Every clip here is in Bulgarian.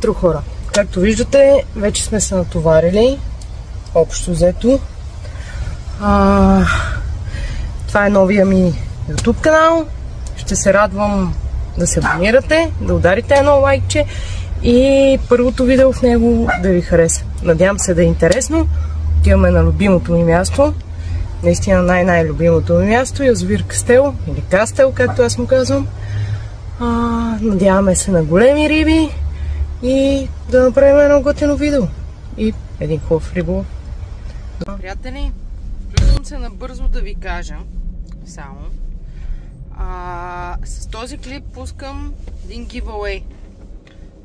Утро, хора! Както виждате, вече сме се натоварили. Общо взето. Това е новия ми YouTube канал. Ще се радвам да се абонирате, да ударите едно лайкче и първото видео в него да ви хареса. Надявам се да е интересно. Отиваме на любимото ми място. Наистина най-любимото ми място. Язовир Кастел или Кастел, както аз му казвам. Надяваме се на големи риби и да направим едно готино видео. И един хубав риболов. Приятели, влизам се набързо да ви кажа само. С този клип пускам един giveaway,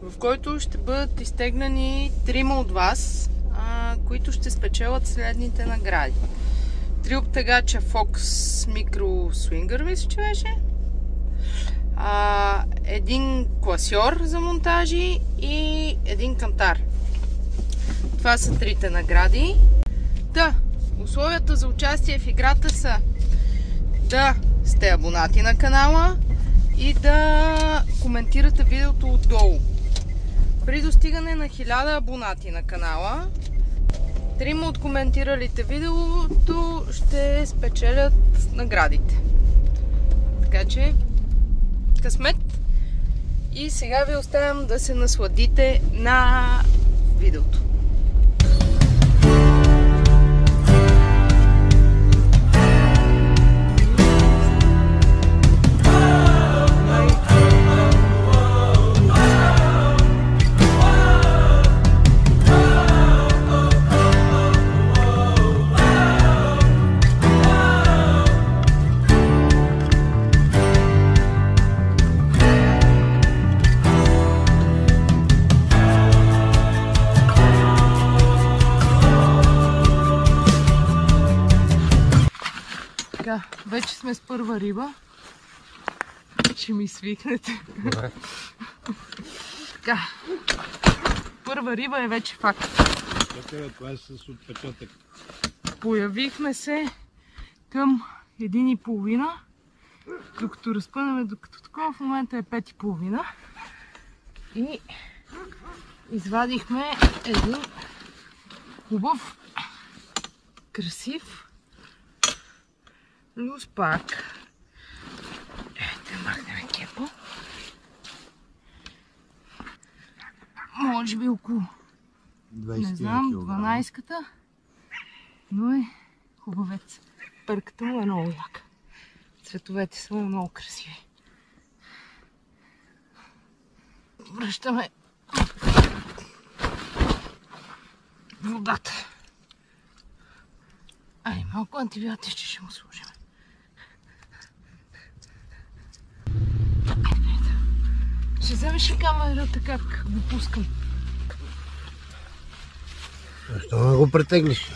в който ще бъдат изтегнани 3 от вас, които ще спечелят следните награди. 3 обтегача Fox Micro Swinger, мисля, че беше. Един класьор за монтажи и един кантар. Това са 3-те награди. Условията за участие в играта са да сте абонати на канала и да коментирате видеото отдолу. При достигане на 1000 абонати на канала, 3 от коментиралите видеото ще спечелят наградите. Така че късмет! И сега ви оставям да се насладите на видеото. Вече сме с първа риба. Ще ми свикнете. Добре. Така. Първа риба е вече факт. Това е с отпечатък. Появихме се към 1:30. Докато разпънаме, докато такова, в момента е 5:30. И извадихме един хубав, красив люспак. Да махнем кепо. Може би около 20, не знам, 12-ката. Но е хубавец. Пърката му е много яка. Цветовете са много красиви. Връщаме водата. Малко антибиотици ще му сложим. Ще вземеш ли камерата как го пускам? Защо не го претеглиш?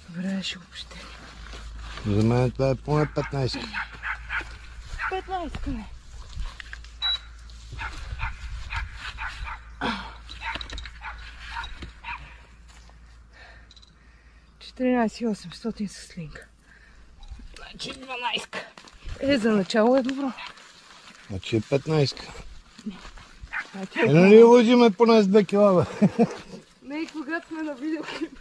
Добре, ще го претегля. За мен това е поне 15. 15 не. $13,800 с линка. Значи 12. За начало е добро. Значи е 15. Нали лъжиме поне с 2 кила, бе? Не и когато сме на видеоклип.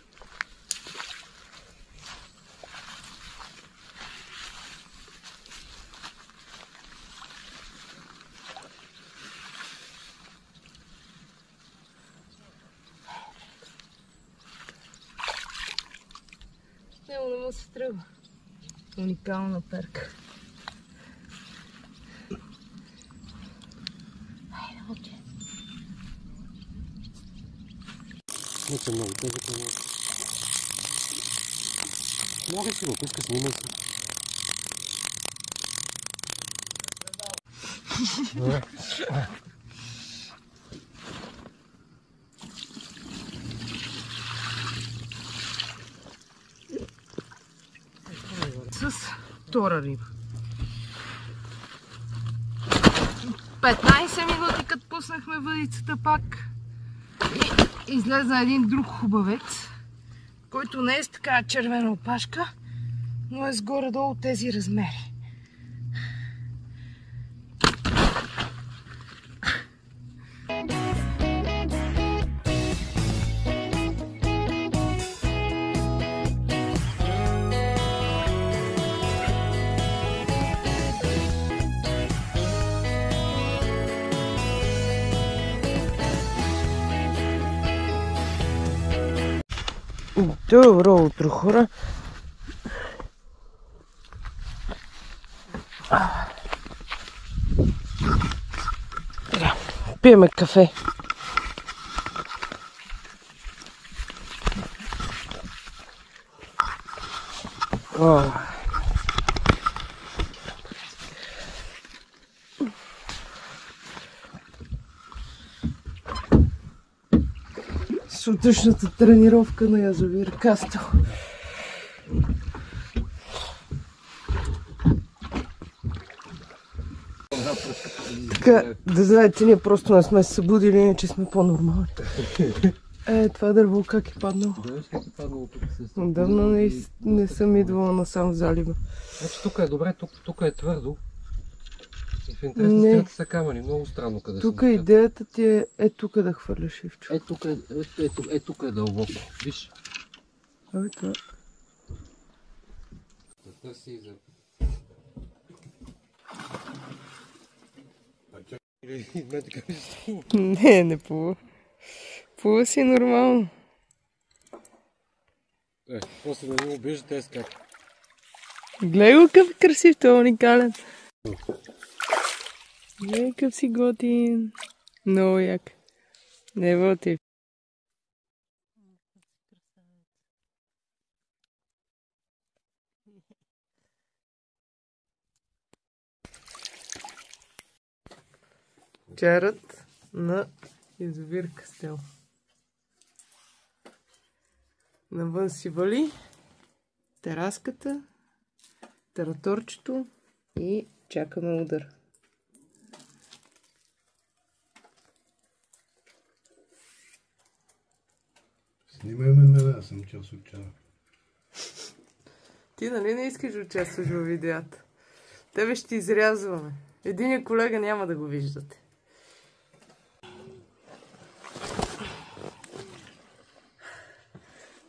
Не му се тръгва. Уникална перка. Хайде, оче. Не съм много тъжък, но... Мога си го, пуска, снимай си. С втора риба. 15 минути, като пуснахме въдицата пак и излезна един друг хубавец, който не е с така червена опашка, но е с горе-долу тези размери. Добро утро, хора! Пиеме кафе. Сутрешната тренировка на язовир Кастел. Така, да знаете, ние просто не сме се събудили, иначе сме по-нормални. Това дърво как е паднало? Да, виж как е паднало тук. Отдавна не съм идвала насам в залива. Значи тук е добре, тук е твърдо. И в интересна стената са камъни, много странно къде са. Тук идеята ти е тук да хвърляш Ивчо. Тук е дълбоко. Виж. Абе това. Да търси и за... Не плува. Плува си нормално. После да не обижда те скак. Гледай го какъв красив, той е уникален. Гледай какъв си готин. Много як. Не воти. Чарът на язовир Кастел. Навън си вали тераската, тераторчето и чакаме удар. Снимай ме, аз съм част от чара. Ти нали не искаш да участваш в видеята? Тебе ще изрязваме. Единия колега няма да го виждате.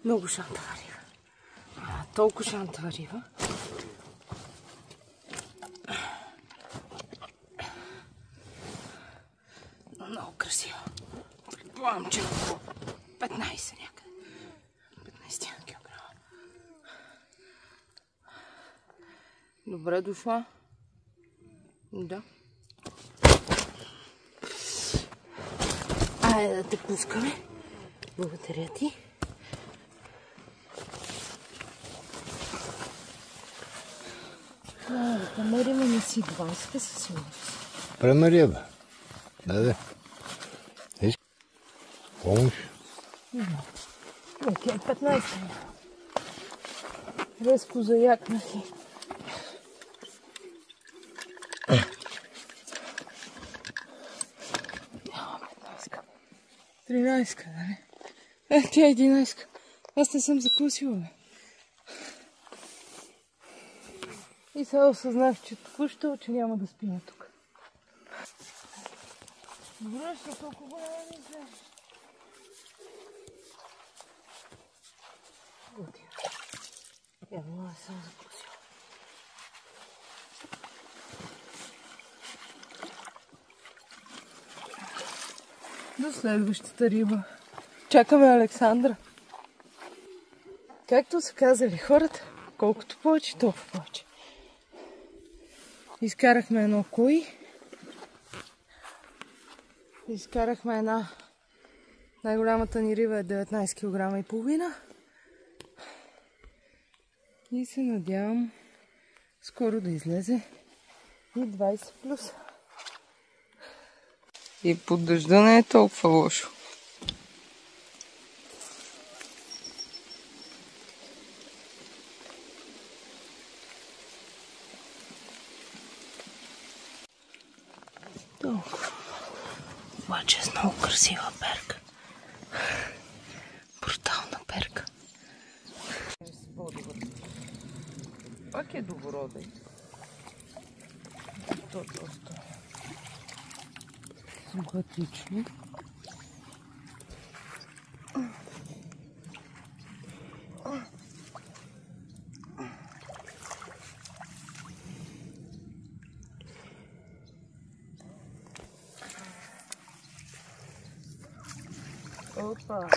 Много шантава риба. Толкова шантава риба. Много красиво. Предполагам, че 15 някъде. 15 килограма. Добре дошла. Да. Айде да те пускаме. Благодаря ти. Да намерим на си 20 със сигурност. Премери, бе. Да. Виж. Помощ. Окей, 15. Резко заякнах и... 13, нали? Тя е 11. Аз не съм закусила, бе. И сега осъзнах, че току-що, че няма да спиня тук. Добре, ще толкова голяма не знаеш. Готина. Явно не съм закусила. До следващата риба. Чакаме Александра. Както са казали хората, колкото повече, толкова повече. Изкарахме едно кои. Изкарахме една... Най-голямата ни риба е 19 кг и половина. И се надявам скоро да излезе и 20 плюс. И под дъжда не е толкова лошо. Толкова. Обаче е много красива перка. Брутална перка. Пак е доброден. То просто симпатично. Опа!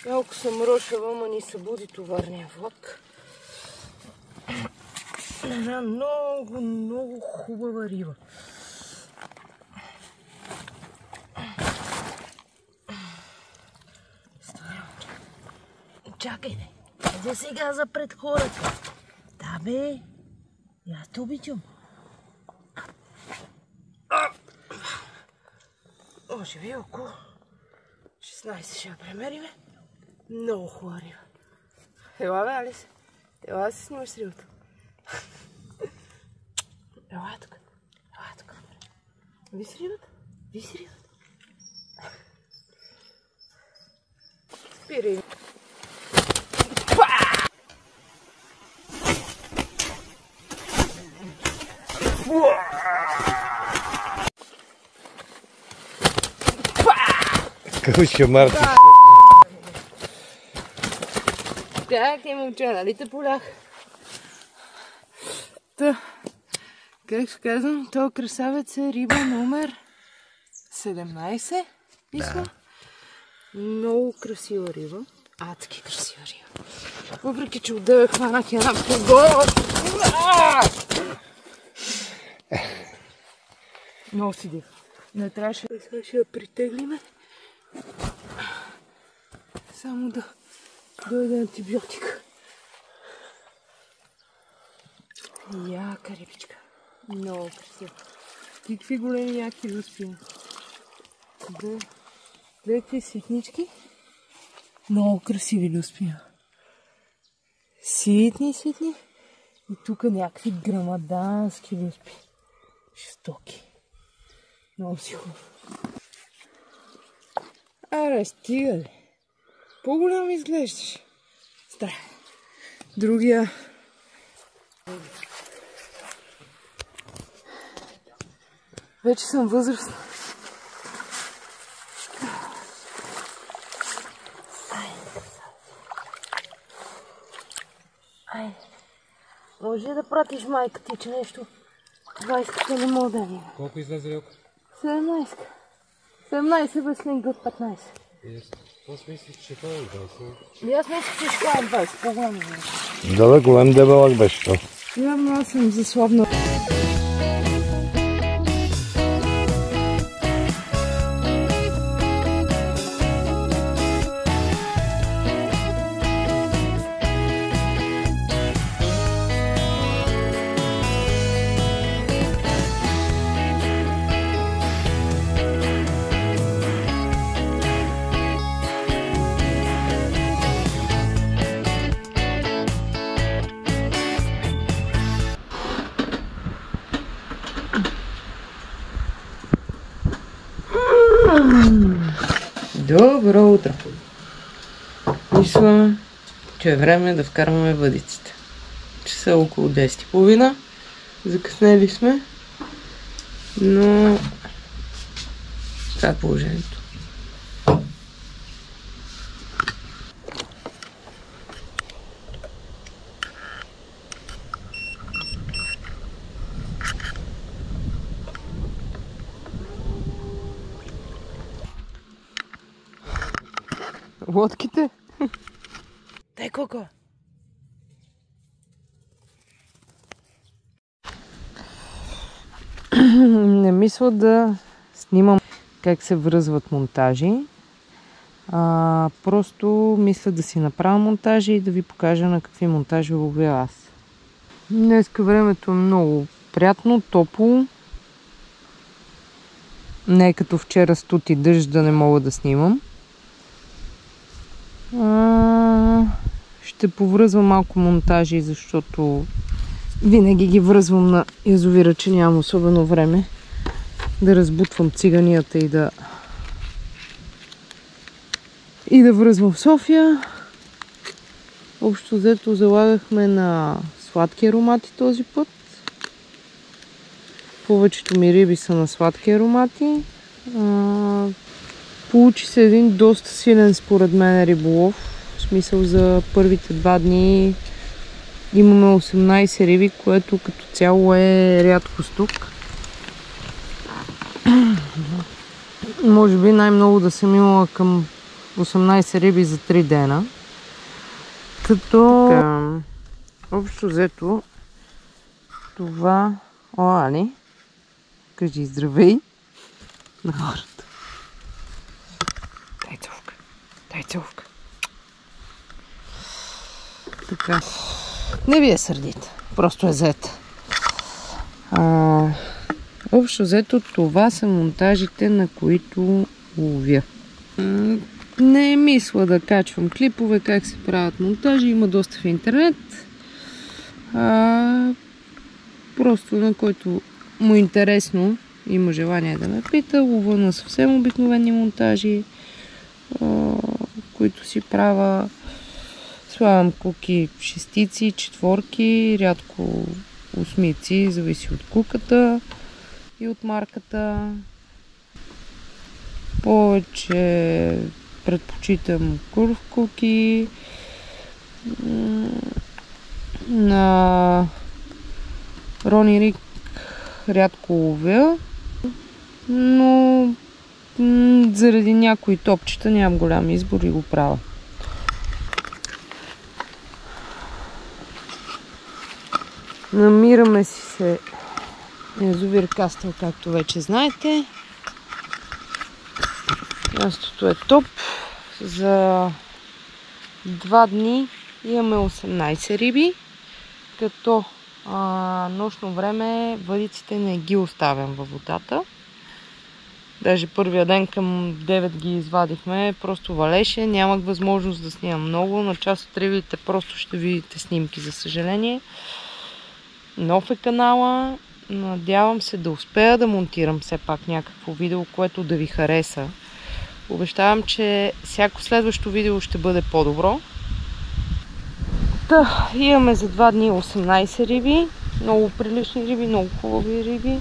Малко съм рошава, ама ни събуди товарния влак. Една много, много хубава риба. Чакай, бе. Къде сега за пред хората? Да, бе. Аз те обичам. Може би около 16 ще я премериме. Много хубава риба. Ела, бе, Алис. Ела да се снимаш с рибата. Ела тук. Ела тук. Ви си рибата? Ви си рибата. Спирай. Какъв шамар ти след. Как ти момче, нали те полях? Та, как ще казвам, този красавец е риба номер 17, мисля. Много красива риба. Адски красива риба. Въпреки, че отдеве хванах една погола. Много си див. Не трябваше. Сега ще я притеглиме. Само да дойде антибиотик. Яка рибичка. Много красива. Какви големи яки люспини. Гледай какви ситнички. Много красиви люспини. Ситни. И тук някакви грамадански люспи. Жестоки. Много си хубаво. Аре, стига ли? По-голям изглеждаш. Здраве. Другия. Вече съм възрастна. Айде. Може да пратиш майка ти, че нещо 20-ка не мога да ни. Колко излезе Велко? 17. 17 без линга от 15. Аз мислих, че това е 20. И аз мислих, че това е 20. По-голям е. Да, голям дебелък беше то. Явно аз съм заслабна. Добро утро! Мисля, че е време да вкарваме въдиците. Часа около 10:30. Закъснели сме, но това е положението. Лодките? Дай Коко! Не мисля да снимам как се връзват монтажи. Просто мисля да си направя монтажи и да ви покажа на какви монтажи ловя аз. Днеска времето е много приятно, топло. Не е като вчера студ и дъжд да не мога да снимам. Ще повръзвам малко монтажи, защото винаги ги връзвам на язовира, че нямам особено време да разбутвам циганията и да връзвам в София. Общо взето залагахме на сладки аромати този път. Повечето ми риби са на сладки аромати. Получи се един доста силен според мен риболов. В смисъл за първите 2 дни имаме 18 риби, което като цяло е рядкост тук. Може би най-много да съм имала към 18 риби за 3 дена. Като общо взето това... О, Ани, кажи здравей на хората. Дай целувка. Дай целувка. Така. Не ви е сърдите. Просто е зета. Общо взето това са монтажите, на които ловя. Не мисля да качвам клипове как се правят монтажи. Има доста в интернет. Просто на който му е интересно, има желание да ме пита, лова на съвсем обикновени монтажи, които си правя. Слагам куки шестици, четворки, рядко осмици, зависи от куката и от марката. Повече предпочитам курв куки. На Рони Рик рядко ловя, но заради някои топчета нямам голям избор и го правя. Намираме си се язовир Кастъл, както вече знаете. Мястото е топ. За 2 дни имаме 18 риби, като нощно време въдиците не ги оставям във водата. Даже първия ден към 9 ги извадихме, просто валеше, нямах възможност да снимам много. На част от рибите просто ще видите снимки, за съжаление. Нов е канала, надявам се да успея да монтирам все пак някакво видео, което да ви хареса. Обещавам, че всяко следващо видео ще бъде по-добро. Имаме за 2 дни 18 риби, много прилични риби, много хубави риби.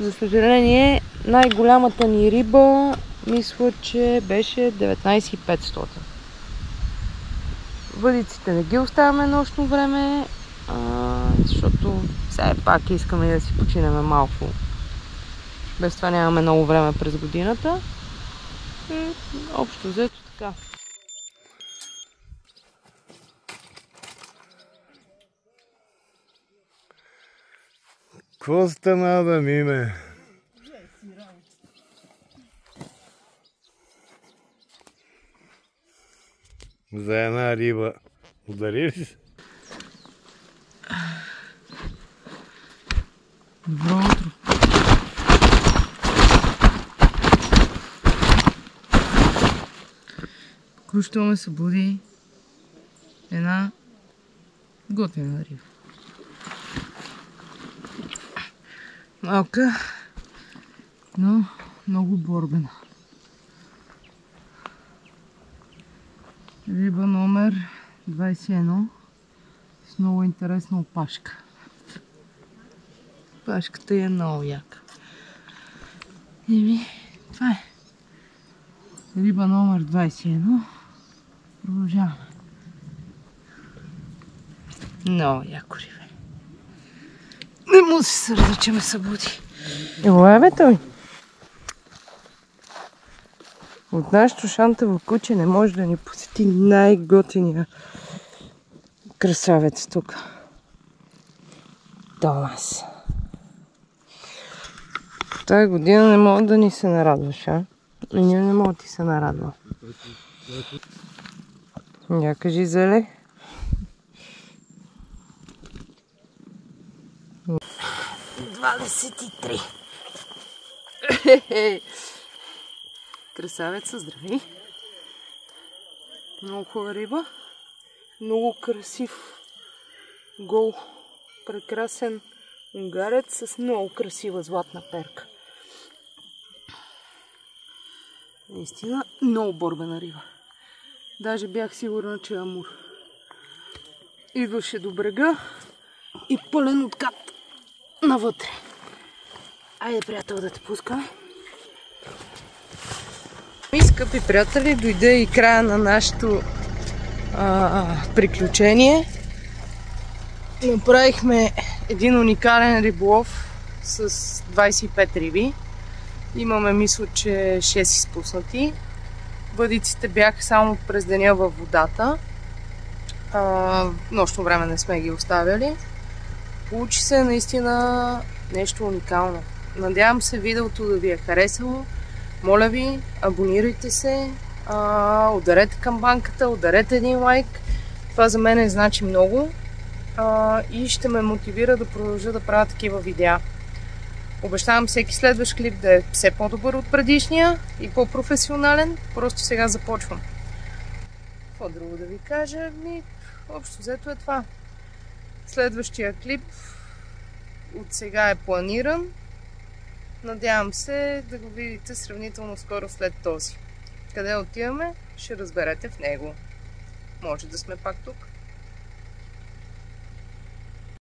За съжаление, най-голямата ни риба, мисля, че беше 19,500. Въдиците не ги оставяме нощно време, защото все пак искаме да си починем малко. Без това нямаме много време през годината. И общо взето така. Какво стана да миме? За една риба удари ли се? Добро утро. Току-що ме събуди една готина риба. Малка, но много борбена. Риба номер 21 с много интересна опашка. Опашката е много яка. Това е. Риба номер 21. Продължаваме. Много яко рибе. Не му се сърда, че ме събуди. Ела бе той. От нашото шантаво куче не може да ни посети най-готиния красавец тук. Томас. Тая година не мога да ни се нарадваш, а? И ние не мога да ти се нарадва. Я кажи, Зеле. 23. Красавеца, здрави. Много хубава риба. Много красив гол. Прекрасен унгарец с много красива златна перка. Наистина много борбена риба. Даже бях сигурна, че е амур. Идваше до брега и пълен откат навътре. Айде, приятел, да те пускаме. И, скъпи приятели, дойде и края на нашето приключение. Направихме един уникален риболов с 25 риби. Имаме, мисля, че 6 изпуснати. Въдиците бяха само през деня във водата. Нощно време не сме ги оставяли. Получи се наистина нещо уникално. Надявам се видеото да ви е харесало. Моля ви, абонирайте се, ударете камбанката, ударете един лайк. Това за мен значи много и ще ме мотивира да продължа да правя такива видеа. Обещавам всеки следващ клип да е все по-добър от предишния и по-професионален. Просто сега започвам. Какво друго да ви кажа? Общо взето е това. Следващия клип от сега е планиран. Надявам се да го видите сравнително скоро след този. Къде отиваме, ще разберете в него. Може да сме пак тук.